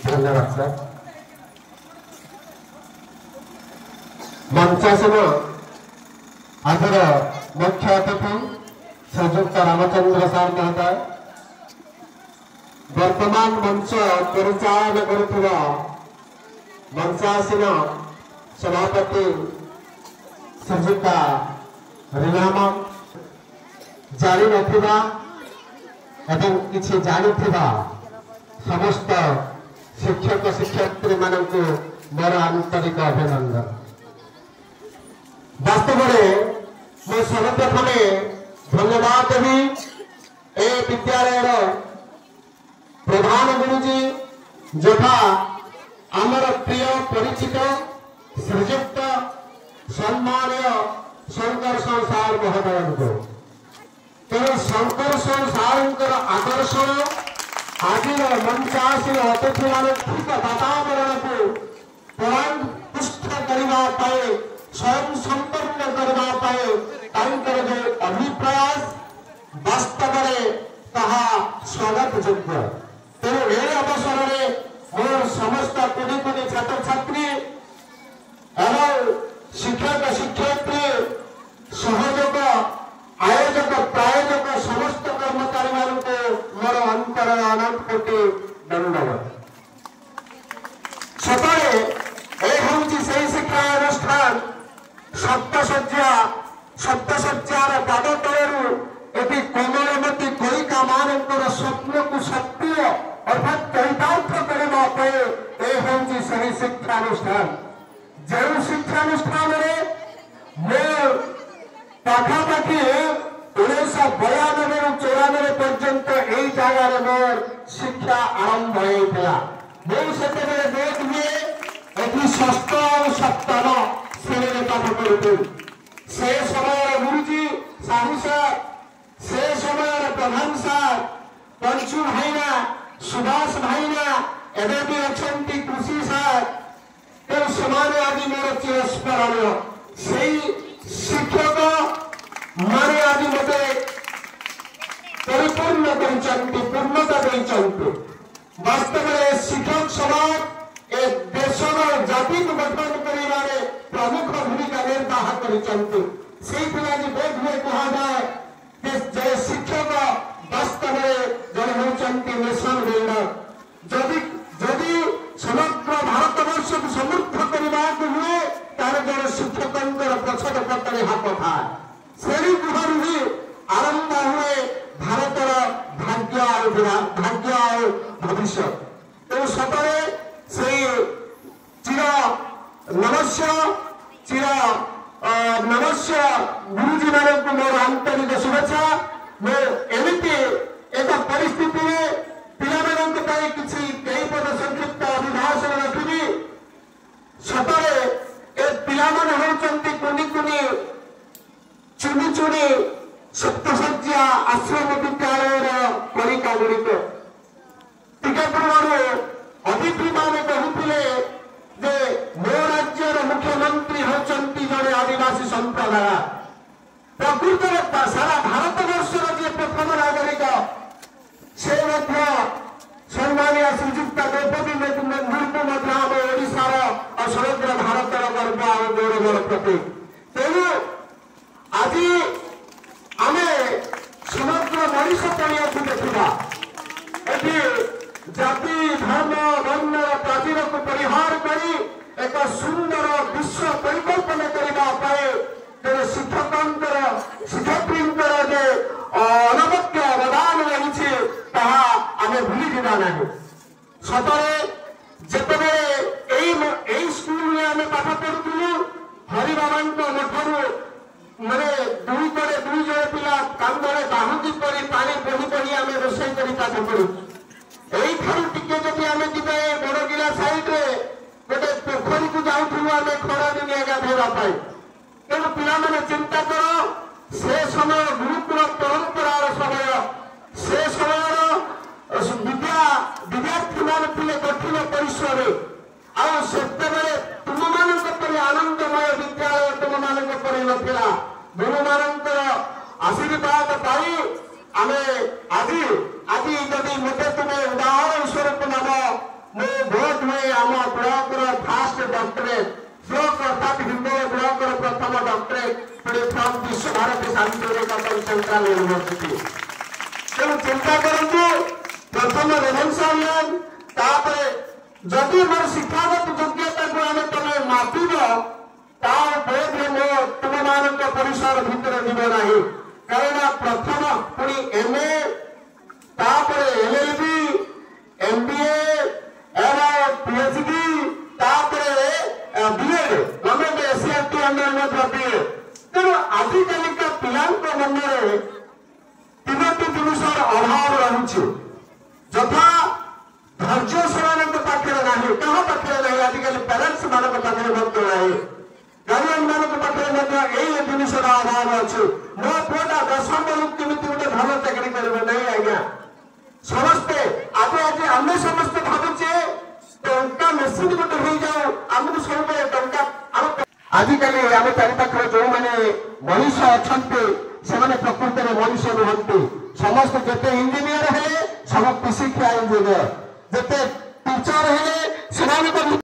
धन्यवाद सर। मंचासन आजर मुख्य अतिथि श्रीजुक्त रामचंद्र सार महोदय, वर्तमान मंच परिचालन करुवा मंचासीन सभापति श्रीजुक्ता रीनाम, जानी नथिबा एवं किछि जानिथिबा समस्त शिक्षक शिक्षयित्री मानक मोर आंतरिक अभिनंदन। वास्तव में मैं सर्वप्रथम धन्यवाद देवी ए विद्यालय प्रधान गुरुजी जथा आमर प्रिय परिचित श्रीजुक्त सम्मानीय शंकर सार महोदय को तेणु शंकर सार आदर्श आज मंचासीन अतिथि मान ठीक वातावरण को पुष्ट करने स्वयं संपन्न करने जो अभिप्रयास वास्तव में स्वागत योग्य। तेणु यह अवसर में मोर समस्त कुड़ी कुड़ी छात्र छात्री एवं शिक्षक शिक्षयित्री सहयोग आयोजक प्रायोजक समस्त कर्मचारी मान मोर अंतर अनंत कोटि धन्यवाद। सतरे यह शिक्षा अनुष्ठान सप्तशଯ୍ୟାର ପାଦ ତଳରୁ ଏଠି କୋମଳମତି କଳିକା ମାନଙ୍କର ସ୍ୱପ୍ନ को ସକ୍ରିୟ अर्थात चरितार्थ करने ए हूँ सही शिक्षानुष्ठान। जो शिक्षानुष्ठान में पाखापाखि 1992 ରୁ 94 पर्यंत यही जगार मोर शिक्षा आरंभ होता। मुझे बोध हुए ये षष्ठ और सप्तम श्रेणी पाठ करूँ। से समय गुरुजी साहू सार, से समय प्रधान सार, पंचू भाईना, सुभाष भाईना एवं भी अच्छा कृषि सार तेज समान आज मोर चिरस्मरणीय से शिक्षक माने आज मत परिपूर्ण पूर्णता वास्तव में शिक्षक समाज ए देश जाति को गठन कर प्रमुख भूमिका निर्वाह कर बोध हुए कहा जाए कि शिक्षक वास्तव में जन होती नेशन बिल्डर। जदि समग्र भारत वर्ष को समृद्ध करने हुए तार जन शिक्षक पछद पटरे हाथ था श्रेणी गृह ही आरंभ हुए भारतर भाग्य और भविष्य। तेणु सतरे से चिर नमस्य गुरुजी मान मोर आंतरिक शुभेच्छा। एमती एक परिस्थिति में पिला किसी कई पद संक्षिप्त अभिभाषण रखी सतरे ए पिला होती कुनी कुनी चुनी चुनी सप्तशଯ୍ୟା आश्रम विद्यालय कलिका गुड़िक टीका पूर्व अतिथि मान कहते मो राज्यर मुख्यमंत्री होती जड़े आदिवासी संप्रदाय प्रकृत सारा भारत वर्षर जी प्रथम नागरिक से सम्मानीय श्रीजुक्ता द्रौपदी मुर्मू आम ओडार और समग्र भारतर गर्व और गौरवर प्रतीक। तेणु आज आम समग्र मनीष पड़िया को देखा ये जाति धर्म वर्ण प्राचीर को परिहार कर एक सुंदर विश्व परिकल्पना करने शिक्षक अनवद्य अवदान रही आम भूली जावा ना। सतरे जिते स्कूल में आम पाठ पढ़ुलु हरिबाबा मठरू माने दुई कड़े दुई जन पिला कांदे बाहुदी कर पानी पढ़ी पढ़ी आम रोषे कर पाठ पढ़ु। यही टी जब आम जी बड़गिला साइड गोटे पोखरी को जाऊँ आम खरा दिनिया गाधोवा तेणु पिला चिंता कर से समय गुरुकुल परंपरार समय से समय विद्यार्थी मान थे कठिन परिश्रम आते तुम मान आनंदमय विद्यालय तुम मान ना गुरु मान आशीर्वाद पाई आम आज आज जदि मत तुम्हें उदाहरण स्वरूप नाम मो बोध हुए आम ब्लॉक फास्ट डॉक्टरेट ब्लॉक अर्थात हिंदोल ब्लॉक प्रथम डॉक्टरेट फ्रॉम विश्व भारती शांति सेंट्रल यूनिवर्सिटी तेणु चिंता करूँ प्रथम रेभेन्सा यूनियन जदि मोर शिक्षागत योग्यता को आम तुम मापिब बोध मो तुम मान परिसर भितर जीव ना कारण प्रथम पुणी एमए एलएलबी एमबीए एवं PhD BEd government SCERT under BEd तेणु आजिका पिला मन में तीनोटी जिनिस अभाव रही जथा धैर्य से पाखे ना क्या पाखे ना आजिकल पेरेन्ट्स मान पाखे ना गार्डियन मान पाखे यही जिनिस अभाव अच्छे मो पुआ 10 बेलू कमी गोटे भल चाकरी करेंगे नहीं आज्ञा समस्ते आज आज आम समस्त भावुचे टंका मेसीन गोटे हो जाऊ आमको सब टंका आजिकल आम चारिपाखे जो मैंने मनीष अच्छा से प्रकृत में मनीष नुहति समस्त जिते इंजीनियर है सब शिक्षा इंजीनियर जिते टीचर है